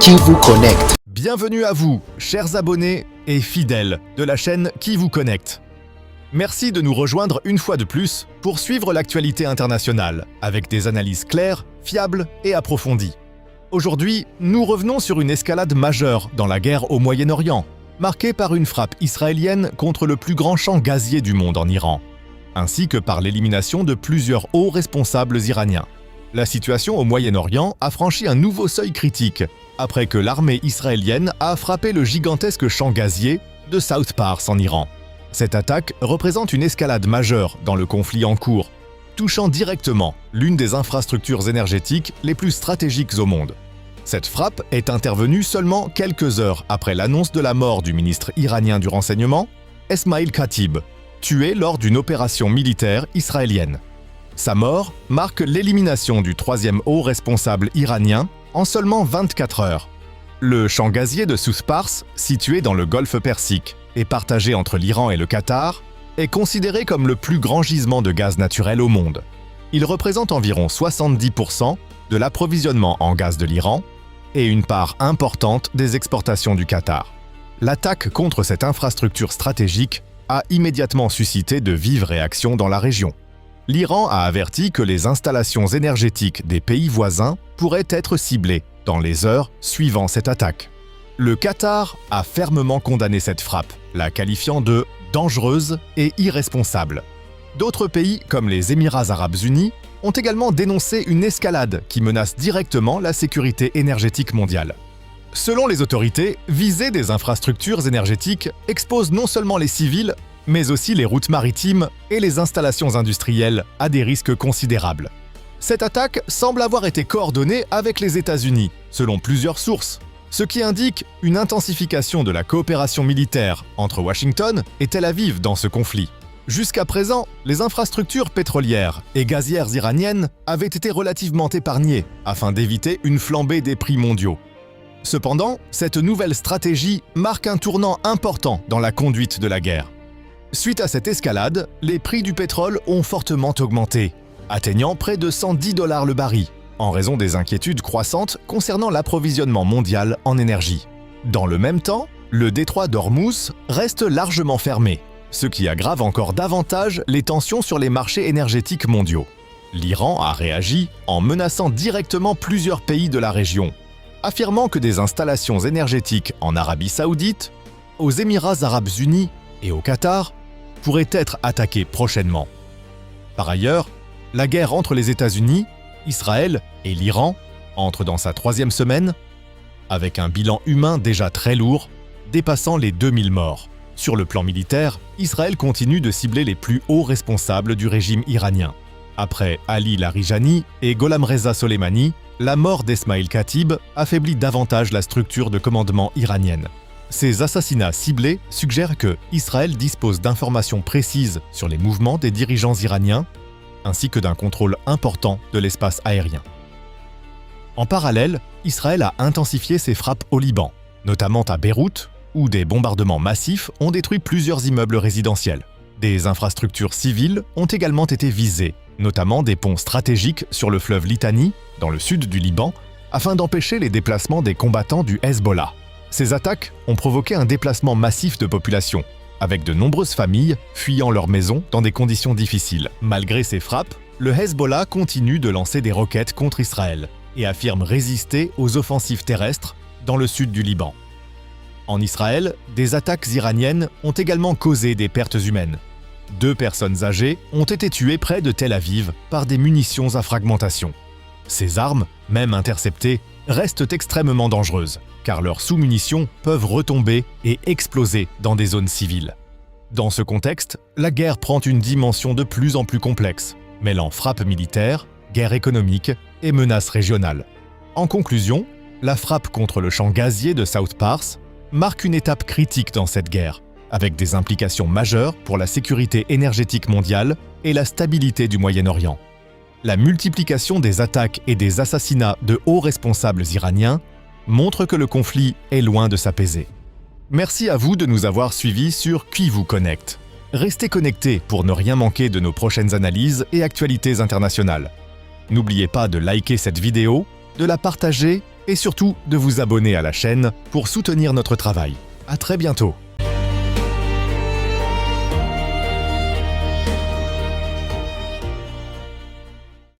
qui vous connecte. Bienvenue à vous, chers abonnés et fidèles de la chaîne Qui vous connecte. Merci de nous rejoindre une fois de plus pour suivre l'actualité internationale avec des analyses claires, fiables et approfondies. Aujourd'hui, nous revenons sur une escalade majeure dans la guerre au Moyen-Orient, marquée par une frappe israélienne contre le plus grand champ gazier du monde en Iran, ainsi que par l'élimination de plusieurs hauts responsables iraniens. La situation au Moyen-Orient a franchi un nouveau seuil critique après que l'armée israélienne a frappé le gigantesque champ gazier de South Pars en Iran. Cette attaque représente une escalade majeure dans le conflit en cours, touchant directement l'une des infrastructures énergétiques les plus stratégiques au monde. Cette frappe est intervenue seulement quelques heures après l'annonce de la mort du ministre iranien du renseignement, Esmail Katib, tué lors d'une opération militaire israélienne. Sa mort marque l'élimination du troisième haut responsable iranien en seulement 24 heures. Le champ gazier de South Pars, situé dans le golfe Persique et partagé entre l'Iran et le Qatar, est considéré comme le plus grand gisement de gaz naturel au monde. Il représente environ 70% de l'approvisionnement en gaz de l'Iran et une part importante des exportations du Qatar. L'attaque contre cette infrastructure stratégique a immédiatement suscité de vives réactions dans la région. L'Iran a averti que les installations énergétiques des pays voisins pourraient être ciblées dans les heures suivant cette attaque. Le Qatar a fermement condamné cette frappe, la qualifiant de dangereuse et irresponsable. D'autres pays, comme les Émirats arabes unis, ont également dénoncé une escalade qui menace directement la sécurité énergétique mondiale. Selon les autorités, viser des infrastructures énergétiques expose non seulement les civils, mais aussi les routes maritimes et les installations industrielles à des risques considérables. Cette attaque semble avoir été coordonnée avec les États-Unis, selon plusieurs sources, ce qui indique une intensification de la coopération militaire entre Washington et Tel Aviv dans ce conflit. Jusqu'à présent, les infrastructures pétrolières et gazières iraniennes avaient été relativement épargnées afin d'éviter une flambée des prix mondiaux. Cependant, cette nouvelle stratégie marque un tournant important dans la conduite de la guerre. Suite à cette escalade, les prix du pétrole ont fortement augmenté, atteignant près de $110 le baril, en raison des inquiétudes croissantes concernant l'approvisionnement mondial en énergie. Dans le même temps, le détroit d'Ormuz reste largement fermé, ce qui aggrave encore davantage les tensions sur les marchés énergétiques mondiaux. L'Iran a réagi en menaçant directement plusieurs pays de la région, affirmant que des installations énergétiques en Arabie Saoudite, aux Émirats arabes unis et au Qatar pourraient être attaquées prochainement. Par ailleurs, la guerre entre les États-Unis, Israël et l'Iran entre dans sa troisième semaine, avec un bilan humain déjà très lourd, dépassant les 2000 morts. Sur le plan militaire, Israël continue de cibler les plus hauts responsables du régime iranien. Après Ali Larijani et Gholam Reza Soleimani, la mort d'Esmail Katib affaiblit davantage la structure de commandement iranienne. Ces assassinats ciblés suggèrent que Israël dispose d'informations précises sur les mouvements des dirigeants iraniens, ainsi que d'un contrôle important de l'espace aérien. En parallèle, Israël a intensifié ses frappes au Liban, notamment à Beyrouth, où des bombardements massifs ont détruit plusieurs immeubles résidentiels. Des infrastructures civiles ont également été visées, notamment des ponts stratégiques sur le fleuve Litani, dans le sud du Liban, afin d'empêcher les déplacements des combattants du Hezbollah. Ces attaques ont provoqué un déplacement massif de population, avec de nombreuses familles fuyant leurs maisons dans des conditions difficiles. Malgré ces frappes, le Hezbollah continue de lancer des roquettes contre Israël et affirme résister aux offensives terrestres dans le sud du Liban. En Israël, des attaques iraniennes ont également causé des pertes humaines. 2 personnes âgées ont été tuées près de Tel Aviv par des munitions à fragmentation. Ces armes, même interceptées, restent extrêmement dangereuses, car leurs sous-munitions peuvent retomber et exploser dans des zones civiles. Dans ce contexte, la guerre prend une dimension de plus en plus complexe, mêlant frappe militaire, guerre économique et menaces régionales. En conclusion, la frappe contre le champ gazier de South Pars marque une étape critique dans cette guerre, avec des implications majeures pour la sécurité énergétique mondiale et la stabilité du Moyen-Orient. La multiplication des attaques et des assassinats de hauts responsables iraniens montre que le conflit est loin de s'apaiser. Merci à vous de nous avoir suivis sur Qui vous connecte. Restez connectés pour ne rien manquer de nos prochaines analyses et actualités internationales. N'oubliez pas de liker cette vidéo, de la partager et surtout de vous abonner à la chaîne pour soutenir notre travail. À très bientôt.